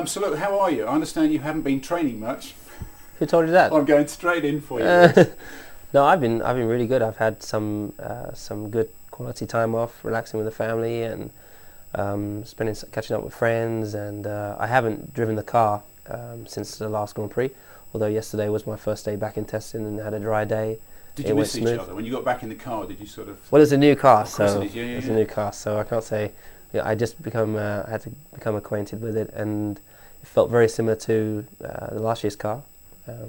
So look, how are you? I understand you haven't been training much. Who told you that? I'm going straight in for you. No, I've been really good. I've had some good quality time off, relaxing with the family, and catching up with friends. And I haven't driven the car since the last Grand Prix. Although yesterday was my first day back in testing and had a dry day. Did you miss each other when you got back in the car? Did you sort of? Well, it's a new car, it's a new car, so I can't say. Yeah, I just had to become acquainted with it, and it felt very similar to the last year's car.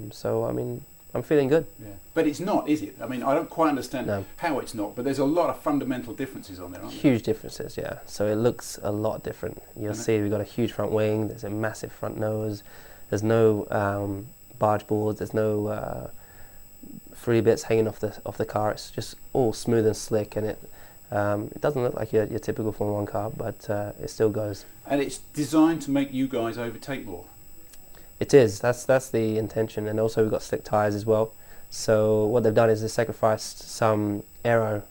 So I mean, I'm feeling good. Yeah, but it's not, is it? I mean, I don't quite understand No. how it's not, but there's a lot of fundamental differences on there, aren't Huge differences, yeah. So it looks a lot different. You'll see we've got a huge front wing. There's a massive front nose. There's no barge boards. There's no free bits hanging off the car. It's just all smooth and slick, and it doesn't look like your typical Formula 1 car, but it still goes. And it's designed to make you guys overtake more. It is. That's the intention, and also we've got slick tyres as well. So what they've done is they sacrificed some aero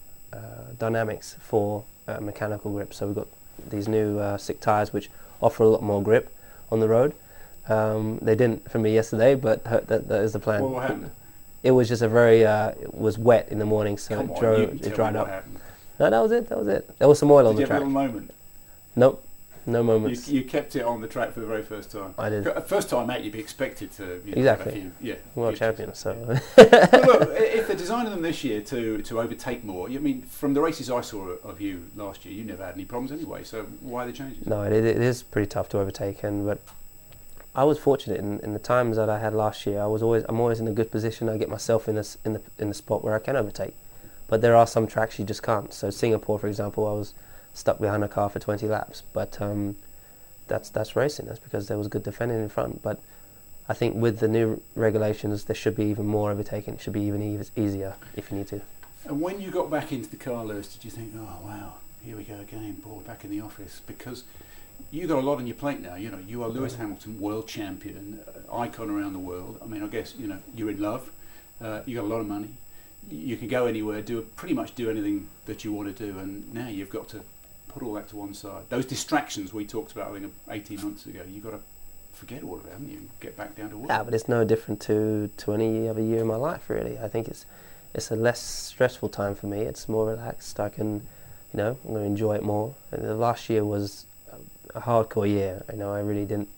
dynamics for mechanical grip. So we've got these new slick tyres which offer a lot more grip on the road. They didn't for me yesterday, but that is the plan. Well, what happened? It was just it was wet in the morning, so it dried up. Happened. No, that was it. There was some oil on the Did you track. have a little moment? Nope. No moments. You kept it on the track for the very first time. I did. First time out, you'd be expected to. Exactly. World champion. champion. So. Well, look, if they're designing them this year to overtake more, I mean, from the races I saw of you last year, you never had any problems anyway. So why are they changing? No, it is pretty tough to overtake, but I was fortunate in the times that I had last year. I'm always in a good position. I get myself in the spot where I can overtake. But there are some tracks you just can't. So Singapore, for example, I was stuck behind a car for 20 laps, but that's racing. That's because there was good defending in front. But I think with the new regulations, there should be even more overtaking. It should be even easier if you need to. And when you got back into the car, Lewis, did you think, oh wow, here we go again, boy, back in the office? Because you got a lot on your plate now. You know, you are Lewis Hamilton, world champion, icon around the world. I mean, I guess you're in love. You got a lot of money. You can go anywhere, pretty much do anything that you want to do, and now you've got to put all that to one side. Those distractions we talked about, I think, 18 months ago, you've got to forget all of it, haven't you, and get back down to work. Yeah, but it's no different to any other year in my life, really. I think it's a less stressful time for me. It's more relaxed. I can, I'm going to enjoy it more. And the last year was a hardcore year. I really didn't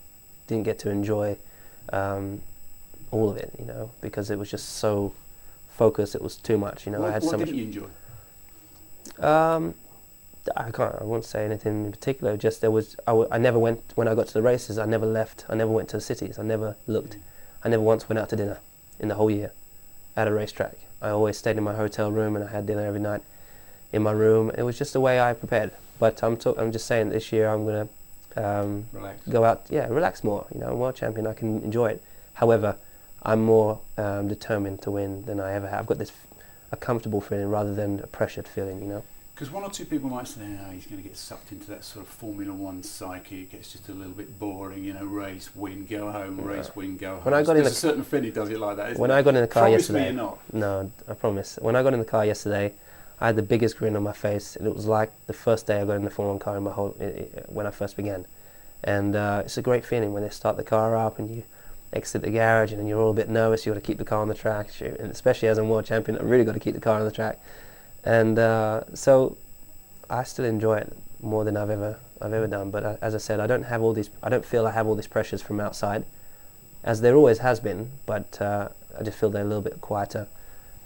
get to enjoy all of it, because it was just so focused. It was too much, I had so much. What didn't you enjoy? I won't say anything in particular. Just I never went when I got to the races. I never left. I never went to the cities. I never looked. I never once went out to dinner in the whole year at a racetrack. I always stayed in my hotel room and I had dinner every night in my room. It was just the way I prepared. But I'm just saying this year I'm gonna go out, relax more. I'm world champion. I can enjoy it. However, I'm more determined to win than I ever have. I've got a comfortable feeling rather than a pressured feeling. Because one or two people might say, he's going to get sucked into that sort of Formula 1 psyche. It gets just a little bit boring, race, win, go home, race, win, go home. There's a certain Finny does it like that, when I got in the car yesterday... Promise me you're not. No, I promise. When I got in the car yesterday, I had the biggest grin on my face. And it was like the first day I got in the Formula 1 car when I first began. And it's a great feeling when they start the car up and you exit the garage and then you're all a bit nervous. You've got to keep the car on the track. And especially as I'm world champion, I've really got to keep the car on the track. And so I still enjoy it more than I've ever done. But as I said, I don't feel I have all these pressures from outside, as there always has been. But I just feel they're a little bit quieter,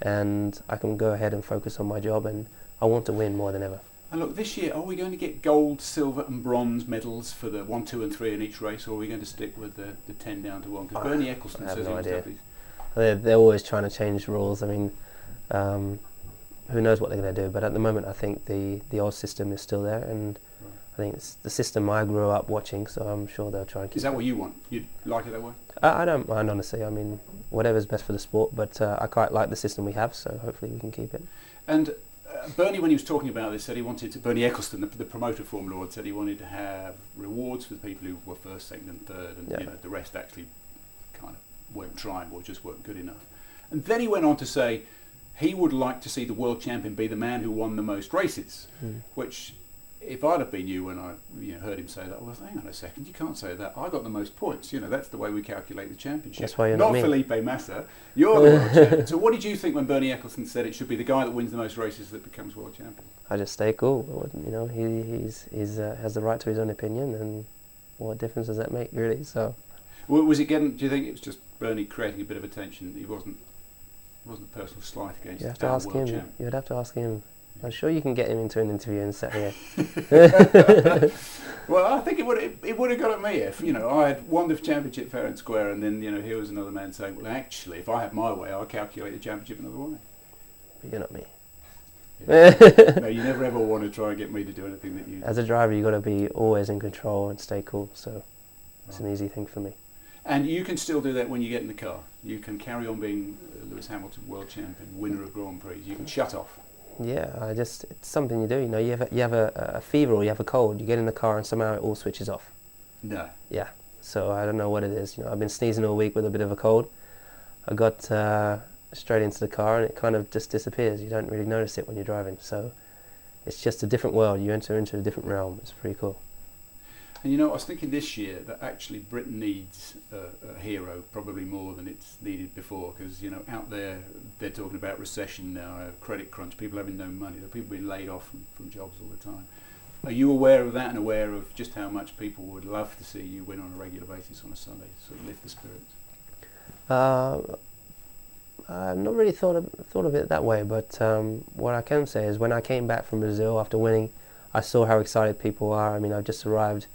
and I can go ahead and focus on my job. And I want to win more than ever. And look, this year, are we going to get gold, silver, and bronze medals for the 1, 2, and 3 in each race, or are we going to stick with the 10 down to 1? Because Bernie Ecclestone says no idea. These. They're always trying to change rules. I mean, who knows what they're going to do? But at the moment, I think the old system is still there, and I think it's the system I grew up watching. So I'm sure they'll try and keep. Is that what you want? You'd like it that way? I don't mind, honestly. I mean, whatever's best for the sport. But I quite like the system we have, so hopefully we can keep it. And Bernie, when he was talking about this, said he wanted to. Bernie Ecclestone, the promoter of Formula 1, said he wanted to have rewards for the people who were first, second, and third, and the rest actually kind of weren't trying or just weren't good enough. And then he went on to say he would like to see the world champion be the man who won the most races, which if I'd have been you when I heard him say that, well, hang on a second, you can't say that. I got the most points. That's the way we calculate the championship. That's why you're not me. Felipe Massa. You're the world champion. So what did you think when Bernie Ecclestone said it should be the guy that wins the most races that becomes world champion? I just stay cool. He's has the right to his own opinion, and what difference does that make, really? So, well, was it getting? Do you think it was just Bernie creating a bit of attention? He wasn't a personal slight against. You have the to ask world him. champ. You'd have to ask him. I'm sure you can get him into an interview and sit here. Well, I think it would have got at me if I had won the championship fair and square, and then here was another man saying, well, actually, if I had my way, I'll calculate the championship another way. But you're not me. Yeah. No, you never ever want to try and get me to do anything that you. As a driver, you got to be always in control and stay cool. So it's Right. an easy thing for me. And you can still do that when you get in the car. You can carry on being Lewis Hamilton, world champion, winner of Grand Prix. You can shut off. Yeah, it's something you do. You have a fever or you have a cold. You get in the car and somehow it all switches off. No. Yeah. So I don't know what it is. I've been sneezing all week with a bit of a cold. I got straight into the car and it kind of just disappears. You don't really notice it when you're driving. So it's just a different world. You enter into a different realm. It's pretty cool. And I was thinking this year that actually Britain needs a hero probably more than it's needed before, because out there they're talking about recession now, credit crunch, people having no money, people being laid off from jobs all the time. Are you aware of that and aware of just how much people would love to see you win on a regular basis on a Sunday, sort of lift the spirits? I've not really thought of it that way, but what I can say is when I came back from Brazil after winning, I saw how excited people are. I mean, I've just arrived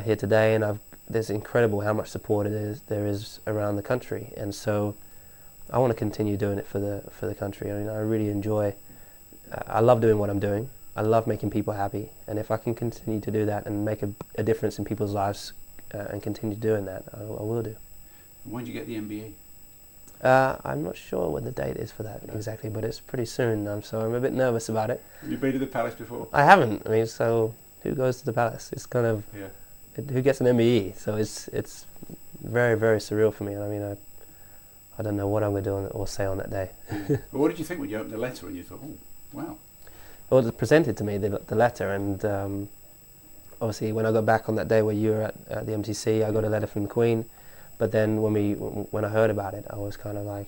here today, and there's incredible how much support there is around the country, and so I want to continue doing it for the country. I mean, I really enjoy. I love doing what I'm doing. I love making people happy, and if I can continue to do that and make a difference in people's lives and continue doing that, I will do. When do you get the MBE? I'm not sure what the date is for that exactly, but it's pretty soon, so I'm a bit nervous about it. Have you been to the Palace before? I haven't. I mean, so who goes to the Palace? It's kind of who gets an MBE. So it's very, very surreal for me. I mean, I don't know what I'm going to do or say on that day. Well, what did you think when you opened the letter and you thought, oh, wow? Well, it was presented to me, the letter, and obviously when I got back on that day where you were at the MTC, I got a letter from the Queen. But then when I heard about it, I was kind of like...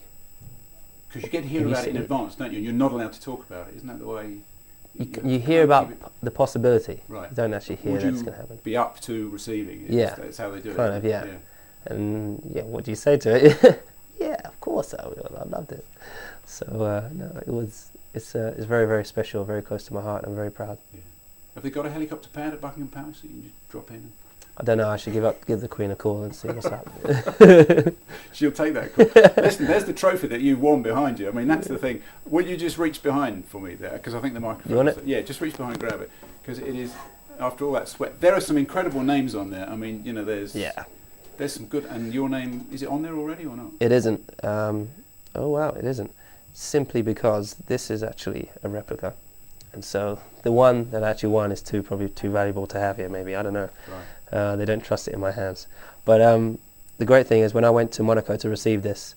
Because you get to hear about it in advance, don't you? And you're not allowed to talk about it. Isn't that the way... You hear about the possibility. Right. You don't actually hear that's going to happen. Be up to receiving it. Yeah. That's how they do it. Kind of, yeah. And what do you say to it? Yeah, of course I will. I loved it. So no, it's very, very special, very close to my heart. I'm very proud. Yeah. Have they got a helicopter pad at Buckingham Palace that you can just drop in? I don't know. I should give the Queen a call and see what's up. She'll take that call. Listen, there's the trophy that you won behind you. I mean, that's the thing. Will you just reach behind for me there? Because I think the microphone... You want it? Yeah, just reach behind and grab it. Because it is, after all that sweat... There are some incredible names on there. I mean, there's... Yeah. There's some good... And your name, is it on there already or not? It isn't. Oh, wow, it isn't. Simply because this is actually a replica. And so the one that I actually won is probably too valuable to have here, maybe. I don't know. Right. They don't trust it in my hands. But the great thing is when I went to Monaco to receive this,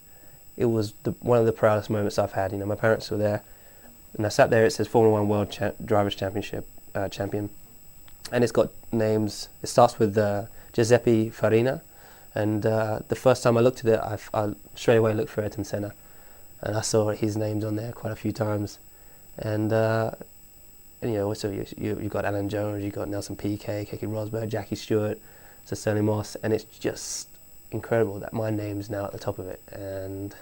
it was one of the proudest moments I've had. My parents were there, and I sat there. It says Formula One World Drivers' Championship champion, and it's got names. It starts with Giuseppe Farina, and the first time I looked at it, I straight away looked for Ayrton Senna, and I saw his names on there quite a few times, and so you've got Alan Jones, you've got Nelson Piquet, Keke Rosberg, Jackie Stewart, Sir Sterling Moss, and it's just incredible that my name's now at the top of it, and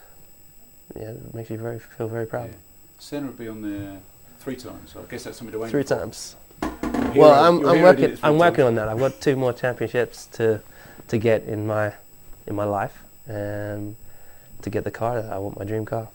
it makes me feel very proud. Yeah. Senna will be on there 3 times, so I guess that's something to aim 3 for. times. I'm working on that. I've got 2 more championships to get in my life, to get the car that I want, my dream car.